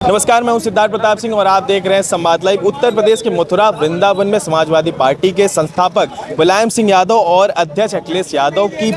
नमस्कार, मैं हूं सिद्धार्थ प्रताप सिंह और आप देख रहे हैं संवाद लाइव। उत्तर प्रदेश के मथुरा वृंदावन में समाजवादी पार्टी के संस्थापक मुलायम सिंह यादव और अध्यक्ष अखिलेश यादव की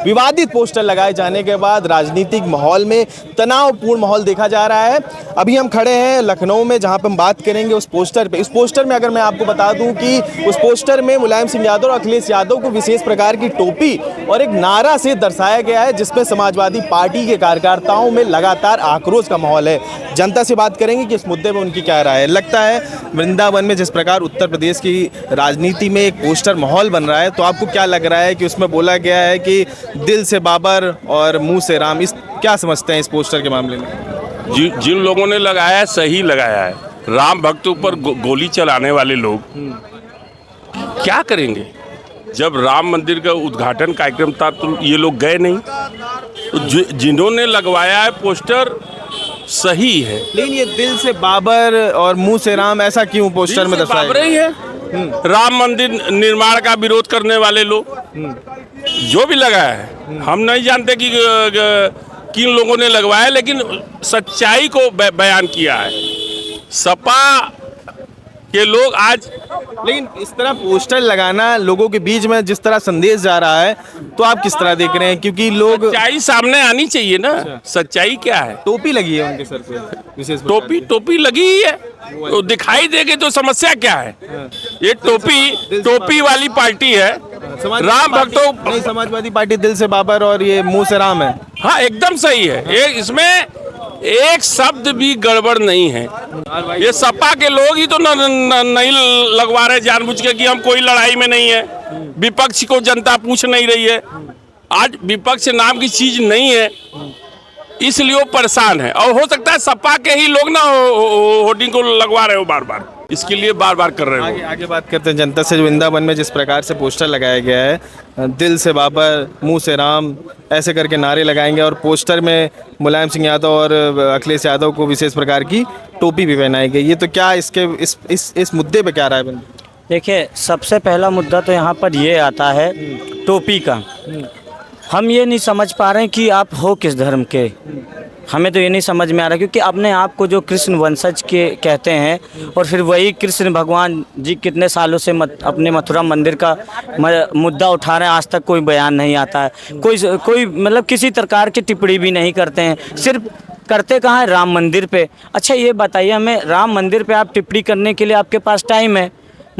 विवादित पोस्टर लगाए जाने के बाद राजनीतिक माहौल में तनावपूर्ण माहौल देखा जा रहा है। अभी हम खड़े हैं लखनऊ में, जहां पर हम बात करेंगे उस पोस्टर पे। इस पोस्टर में अगर मैं आपको बता दूं कि उस पोस्टर में मुलायम सिंह यादव और अखिलेश यादव को विशेष प्रकार की टोपी और एक नारा से दर्शाया गया है, जिसमें समाजवादी पार्टी के कार्यकर्ताओं में लगातार आक्रोश का माहौल है। जनता से बात करेंगे कि इस मुद्दे में उनकी क्या राय है। लगता है वृंदावन में जिस प्रकार उत्तर प्रदेश की राजनीति में एक पोस्टर माहौल बन रहा है, तो आपको क्या लग रहा है कि उसमें बोला गया है कि दिल से बाबर और मुंह से राम, इस क्या समझते हैं इस पोस्टर के मामले में? जिन लोगों ने लगाया है सही लगाया है। राम भक्तों पर गोली चलाने वाले लोग क्या करेंगे? जब राम मंदिर का उद्घाटन कार्यक्रम था तो ये लोग गए नहीं। तो जिन्होंने लगवाया है पोस्टर सही है, लेकिन ये दिल से बाबर और मुंह से राम ऐसा क्यों पोस्टर में दर्शाया बाबर ही है? राम मंदिर निर्माण का विरोध करने वाले लोग जो भी लगाया है, हम नहीं जानते कि किन लोगों ने लगवाया, लेकिन सच्चाई को बयान किया है सपा के लोग आज। लेकिन इस तरह पोस्टर लगाना लोगों के बीच में जिस तरह संदेश जा रहा है, तो आप किस तरह देख रहे हैं? क्योंकि लोग, सच्चाई सामने आनी चाहिए ना। सच्चाई क्या है? टोपी लगी है उनके सर पे, विशेष टोपी लगी ही है, तो दिखाई देगी तो समस्या क्या है? ये टोपी वाली पार्टी है। राम भक्तों नहीं, समाजवादी पार्टी दिल से बाबर और ये मुंह से राम है। हाँ, एकदम सही है। इसमें एक शब्द भी गड़बड़ नहीं है। ये सपा के लोग ही तो नहीं लगवा रहे जानबूझ के कि हम कोई लड़ाई में नहीं है। विपक्ष को जनता पूछ नहीं रही है। आज विपक्ष नाम की चीज नहीं है, इसलिए वो परेशान है। और हो सकता है सपा के ही लोग ना होर्डिंग को लगवा रहे हो बार बार, इसके लिए बार बार कर रहे हो। आगे बात करते हैं जनता से। वृंदावन में जिस प्रकार से पोस्टर लगाया गया है, दिल से बाबर मुंह से राम ऐसे करके नारे लगाएंगे, और पोस्टर में मुलायम सिंह यादव और अखिलेश यादव को विशेष प्रकार की टोपी भी पहनाई गई। ये तो क्या इसके इस मुद्दे पे क्या राय बन? देखिए, सबसे पहला मुद्दा तो यहाँ पर ये आता है टोपी का। हम ये नहीं समझ पा रहे हैं कि आप हो किस धर्म के। हमें तो ये नहीं समझ में आ रहा, क्योंकि अपने आप को जो कृष्ण वंशज के कहते हैं, और फिर वही कृष्ण भगवान जी कितने सालों से अपने मथुरा मंदिर का मुद्दा उठा रहे हैं। आज तक कोई बयान नहीं आता है, कोई मतलब किसी प्रकार की टिप्पणी भी नहीं करते हैं। सिर्फ करते कहाँ है? राम मंदिर पे। अच्छा ये बताइए हमें, राम मंदिर पे आप टिप्पणी करने के लिए आपके पास टाइम है?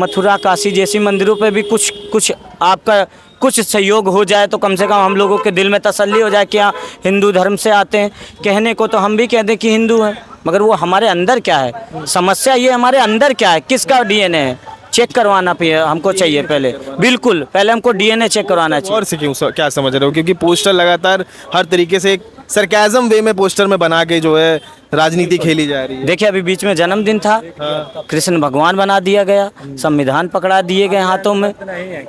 मथुरा काशी जैसी मंदिरों पे भी कुछ आपका कुछ सहयोग हो जाए तो कम से कम हम लोगों के दिल में तसल्ली हो जाए कि हाँ, हिंदू धर्म से आते हैं। कहने को तो हम भी कह दें कि हिंदू हैं, मगर वो हमारे अंदर क्या है? समस्या ये हमारे अंदर क्या है, किसका डीएनए है, चेक करवाना हमको चाहिए पहले। बिल्कुल, पहले हमको डीएनए चेक करवाना चाहिए। और से क्यों, क्या समझ रहे हो? क्योंकि पोस्टर लगातार हर तरीके से एक सरकाज़म वे में पोस्टर में बना के जो है राजनीति खेली जा रही है। देखिए, अभी बीच में जन्मदिन था, कृष्ण भगवान बना दिया गया, संविधान पकड़ा दिए गए हाथों में,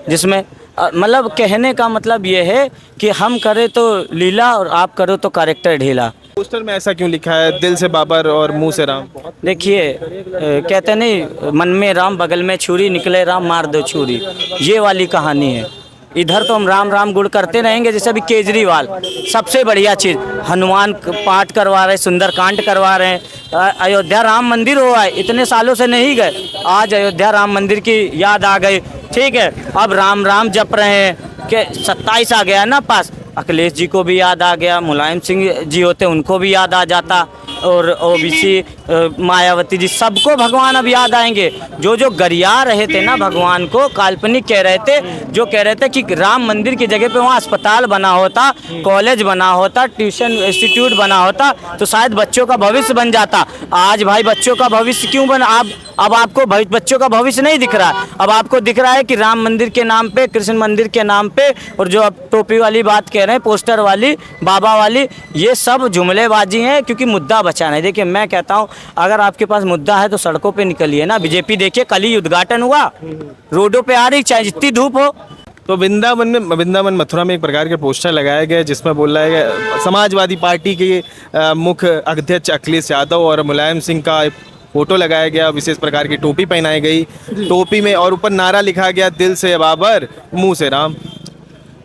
जिसमें मतलब कहने का मतलब ये है कि हम करें तो लीला और आप करो तो कैरेक्टर ढीला। पोस्टर में ऐसा क्यों लिखा है, दिल से बाबर और मुंह से राम? देखिए, कहते नहीं, मन में राम बगल में छुरी, निकले राम मार दो छुरी, ये वाली कहानी है। इधर तो हम राम राम गुड़ करते रहेंगे। जैसे अभी केजरीवाल सबसे बढ़िया चीज़, हनुमान पाठ करवा रहे, सुंदरकांड करवा रहे हैं। अयोध्या राम मंदिर हुआ है, इतने सालों से नहीं गए, आज अयोध्या राम मंदिर की याद आ गई। ठीक है, अब राम राम जप रहे हैं कि 27 आ गया ना पास। अखिलेश जी को भी याद आ गया, मुलायम सिंह जी होते उनको भी याद आ जाता, और ओबीसी मायावती जी, सबको भगवान अब याद आएंगे। जो गरिया रहे थे ना भगवान को, काल्पनिक कह रहे थे, जो कह रहे थे कि राम मंदिर की जगह पे वहाँ अस्पताल बना होता, कॉलेज बना होता, ट्यूशन इंस्टीट्यूट बना होता, तो शायद बच्चों का भविष्य बन जाता। आज भाई बच्चों का भविष्य क्यों बना? अब आपको बच्चों का भविष्य नहीं दिख रहा है। अब आपको दिख रहा है कि राम मंदिर के नाम पे, कृष्ण मंदिर के नाम पे, और जो अब टोपी वाली बात कह रहे हैं, पोस्टर वाली, बाबा वाली, ये सब जुमलेबाजी हैं, क्योंकि मुद्दा बचाना है। देखिए, मैं कहता हूँ अगर आपके पास मुद्दा है तो सड़कों पे निकलिए ना। बीजेपी देखिए, कल ही उद्घाटन हुआ, रोडों पे आ रही, चाहे जितनी धूप हो। तो वृंदावन मथुरा में एक प्रकार के पोस्टर लगाए गए, जिसमें बोल रहा है समाजवादी पार्टी के मुख्य अध्यक्ष अखिलेश यादव और मुलायम सिंह का फोटो लगाया गया, विशेष प्रकार की टोपी पहनाई गई, टोपी में और ऊपर नारा लिखा गया, दिल से बाबर मुंह से राम।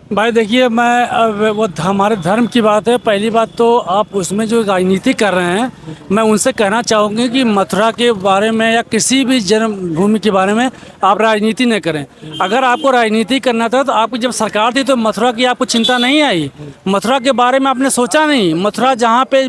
भाई देखिए, मैं अब वो हमारे धर्म की बात है। पहली बात तो आप उसमें जो राजनीति कर रहे हैं, मैं उनसे कहना चाहूँगी कि मथुरा के बारे में या किसी भी जन्मभूमि के बारे में आप राजनीति न करें। अगर आपको राजनीति करना था तो आपकी जब सरकार थी तो मथुरा की आपको चिंता नहीं आई, मथुरा के बारे में आपने सोचा नहीं। मथुरा जहाँ पे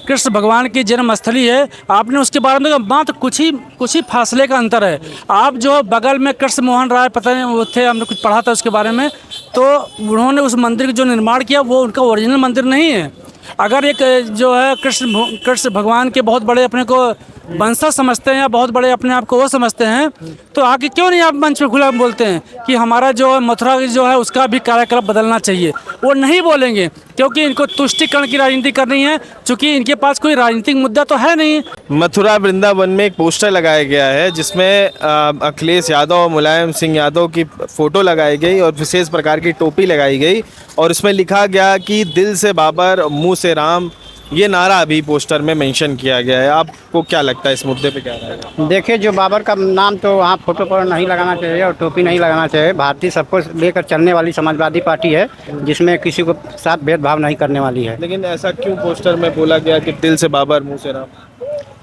कृष्ण भगवान की जन्मस्थली है, आपने उसके बारे में मात्र कुछ ही फासले का अंतर है। आप जो बगल में कृष्ण मोहन राय पता नहीं वो थे, हमने कुछ पढ़ा था उसके बारे में, तो उन्होंने उस मंदिर का जो निर्माण किया वो उनका ओरिजिनल मंदिर नहीं है। अगर एक जो है कृष्ण भगवान के बहुत बड़े अपने को वंशज समझते हैं या बहुत बड़े अपने आप को वो समझते हैं, तो आगे क्यों नहीं आप मंच पे खुला बोलते हैं कि हमारा जो मथुरा जो है उसका भी कार्यक्रम बदलना चाहिए। वो नहीं बोलेंगे क्योंकि इनको तुष्टिकरण की राजनीति करनी है, क्योंकि इनके पास कोई राजनीतिक मुद्दा तो है नहीं। मथुरा वृंदावन में एक पोस्टर लगाया गया है जिसमें अखिलेश यादव और मुलायम सिंह यादव की फ़ोटो लगाई गई और विशेष प्रकार की टोपी लगाई गई और इसमें लिखा गया कि दिल से बाबर मुंह से राम, ये नारा अभी पोस्टर में मेंशन किया गया है। आपको क्या लगता है इस मुद्दे पे क्या राय है? देखिए, जो बाबर का नाम तो वहाँ फोटो पर नहीं लगाना चाहिए और टोपी नहीं लगाना चाहिए। भारतीय सबको लेकर चलने वाली समाजवादी पार्टी है जिसमें किसी को साथ भेदभाव नहीं करने वाली है। लेकिन ऐसा क्यों पोस्टर में बोला गया कि दिल से बाबर मुंह से राम?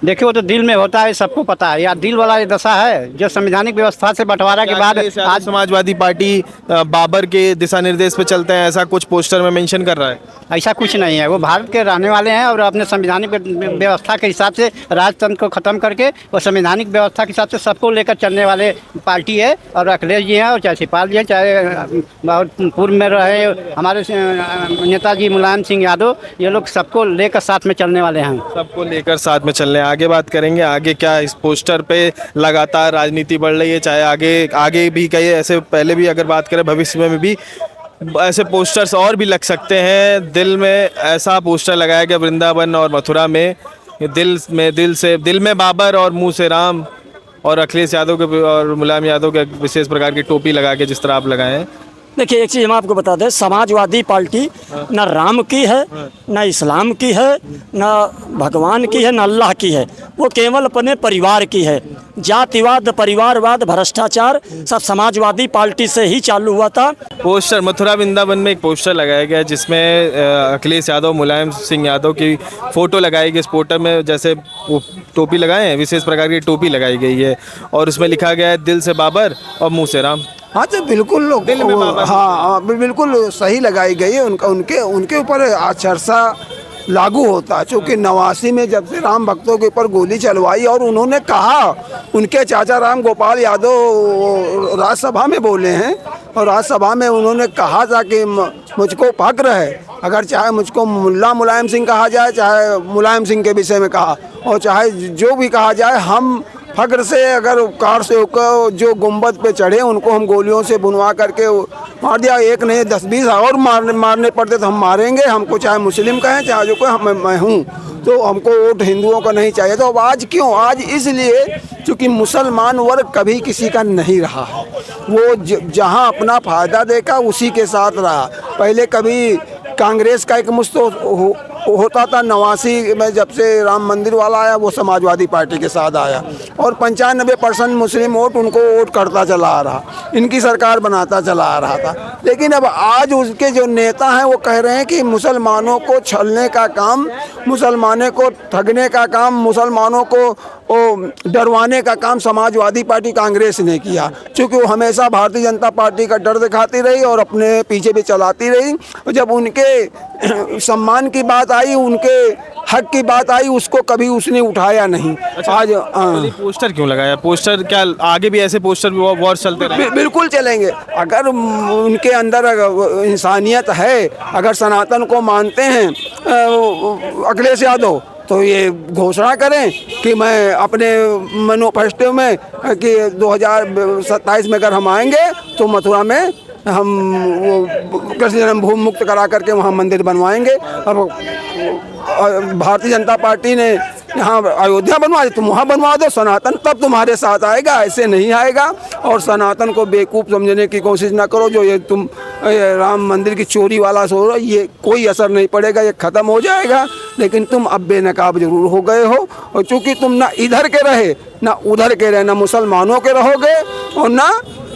देखिए, वो तो दिल में होता है, सबको पता है। या दिल वाला ये दशा है जो संवैधानिक व्यवस्था से बंटवारा के बाद आज समाजवादी पार्टी बाबर के दिशा निर्देश पे चलते हैं, ऐसा कुछ पोस्टर में मेंशन कर रहा है? ऐसा कुछ नहीं है। वो भारत के रहने वाले हैं और अपने संवैधानिक व्यवस्था के हिसाब से राजतंत्र को ख़त्म करके वो संवैधानिक व्यवस्था के हिसाब से सबको लेकर चलने वाले पार्टी है। और अखिलेश जी हैं और चाहे शिवपाल जी हैं, चाहे पूर्व में रहे हमारे नेताजी मुलायम सिंह यादव, ये लोग सबको लेकर साथ में चलने वाले हैं। सबको लेकर साथ में चलने आगे बात करेंगे। आगे क्या इस पोस्टर पे लगातार राजनीति बढ़ रही है, चाहे आगे भी कई ऐसे पहले भी अगर बात करें भविष्य में भी ऐसे पोस्टर्स और भी लग सकते हैं। दिल में ऐसा पोस्टर लगाया गया वृंदावन और मथुरा में, दिल में बाबर और मुंह से राम, और अखिलेश यादव के और मुलायम यादव के विशेष प्रकार की टोपी लगा के जिस तरह आप लगाए हैं। देखिए, एक चीज़ हम आपको बता दें, समाजवादी पार्टी न राम की है, न इस्लाम की है, न भगवान की है, न अल्लाह की है। वो केवल अपने परिवार की है। जातिवाद, परिवारवाद, भ्रष्टाचार सब समाजवादी पार्टी से ही चालू हुआ था। पोस्टर मथुरा वृंदावन में एक पोस्टर लगाया गया है जिसमें अखिलेश यादव मुलायम सिंह यादव की फ़ोटो लगाई गई। इस पोस्टर में जैसे वो टोपी लगाए हैं, विशेष प्रकार की टोपी लगाई गई है और उसमें लिखा गया है दिल से बाबर और मुँह से राम। हाँ तो बिल्कुल बिल्कुल सही लगाई गई है। उनके ऊपर आचर्षा लागू होता है, क्योंकि 89 में जब से राम भक्तों के ऊपर गोली चलवाई और उन्होंने कहा, उनके चाचा राम गोपाल यादव राज्यसभा में बोले हैं और राज्यसभा में उन्होंने कहा था कि मुझको फक्र है, अगर चाहे मुझको मुल्ला मुलायम सिंह कहा जाए, चाहे मुलायम सिंह के विषय में कहा और चाहे जो भी कहा जाए, हम फक्र से अगर कार से होकर जो गुंबद पे चढ़े उनको हम गोलियों से बुनवा करके मार दिया। एक नहीं 10-20 और मारने पड़ते तो हम मारेंगे। हमको चाहे मुस्लिम कहें चाहे जो कहें, मैं हूँ, तो हमको वोट हिंदुओं का नहीं चाहिए। तो अब आज क्यों? आज इसलिए क्योंकि मुसलमान वर्ग कभी किसी का नहीं रहा है। वो जहाँ अपना फ़ायदा देखा उसी के साथ रहा। पहले कभी कांग्रेस का एक मुस्त होता था, 89 में जब से राम मंदिर वाला आया वो समाजवादी पार्टी के साथ आया और 95% मुस्लिम वोट उनको वोट करता चला आ रहा, इनकी सरकार बनाता चला आ रहा था। लेकिन अब आज उसके जो नेता हैं वो कह रहे हैं कि मुसलमानों को छलने का काम, मुसलमानों को ठगने का काम, मुसलमानों को डरवाने का काम समाजवादी पार्टी कांग्रेस ने किया, क्योंकि वो हमेशा भारतीय जनता पार्टी का डर दिखाती रही और अपने पीछे भी चलाती रही। जब उनके सम्मान की बात आई, उनके हक की बात आई, उसको कभी उसने उठाया नहीं। अच्छा, आज पोस्टर क्यों लगाया? पोस्टर क्या आगे भी ऐसे पोस्टर वॉर चलते रहे? बिल्कुल चलेंगे। अगर उनके अंदर इंसानियत है, अगर सनातन को मानते हैं अखिलेश यादव, तो ये घोषणा करें कि मैं अपने मैनिफेस्टो में कि 2027 में अगर हम आएंगे तो मथुरा में हम वो कृष्ण जन्मभूमि मुक्त करा करके वहाँ मंदिर बनवाएंगे। अब भारतीय जनता पार्टी ने यहाँ अयोध्या बनवा दी, तुम वहाँ बनवा दो, सनातन तब तुम्हारे साथ आएगा, ऐसे नहीं आएगा। और सनातन को बेवकूफ़ समझने की कोशिश ना करो। जो ये तुम राम मंदिर की चोरी वाला सो रहा, ये कोई असर नहीं पड़ेगा, ये ख़त्म हो जाएगा। लेकिन तुम अब बेनकाब जरूर हो गए हो, और चूँकि तुम ना इधर के रहे ना उधर के रहे, ना मुसलमानों के रहोगे और ना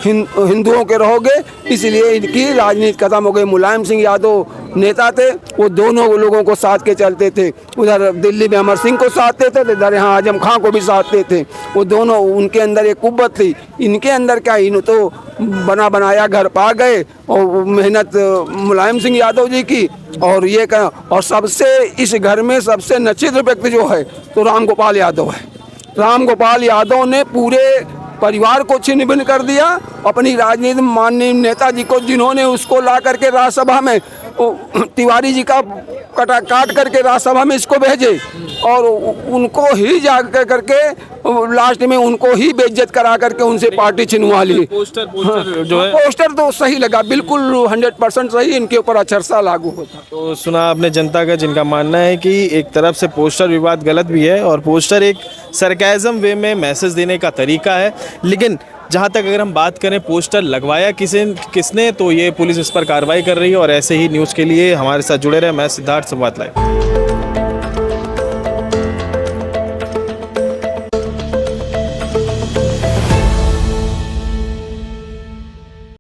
हिंदुओं के रहोगे, इसलिए इनकी राजनीति खत्म हो गई। मुलायम सिंह यादव नेता थे, वो दोनों लोगों को साथ के चलते थे। उधर दिल्ली में अमर सिंह को साधते थे, इधर यहाँ आजम खां को भी साधते थे। वो दोनों, उनके अंदर एक कुव्वत थी, इनके अंदर क्या, इन तो बना बनाया घर पा गए। और मेहनत मुलायम सिंह यादव जी की, और ये का, और सबसे इस घर में सबसे नचित्र व्यक्ति जो है तो राम गोपाल यादव है। राम गोपाल यादव ने पूरे परिवार को छिन्न भिन्न कर दिया। अपनी राजनीति में माननीय नेताजी को, जिन्होंने उसको ला करके राज्यसभा में, तिवारी जी का काट करके राज्यसभा में इसको भेजे, और उनको ही जा करके लास्ट में उनको ही बेइज्जत करा करके उनसे पार्टी छिनवा ली। पोस्टर जो है, पोस्टर तो सही लगा, बिल्कुल 100% सही, इनके ऊपर अचरसा लागू होता। तो सुना आपने जनता का, जिनका मानना है कि एक तरफ से पोस्टर विवाद गलत भी है और पोस्टर एक सरकाज़म वे में मैसेज देने का तरीका है, लेकिन जहाँ तक अगर हम बात करें पोस्टर लगवाया किसने, तो ये पुलिस इस पर कार्रवाई कर रही है। और ऐसे ही न्यूज़ के लिए हमारे साथ जुड़े रहे। मैं सिद्धार्थ, संवाद लाइव।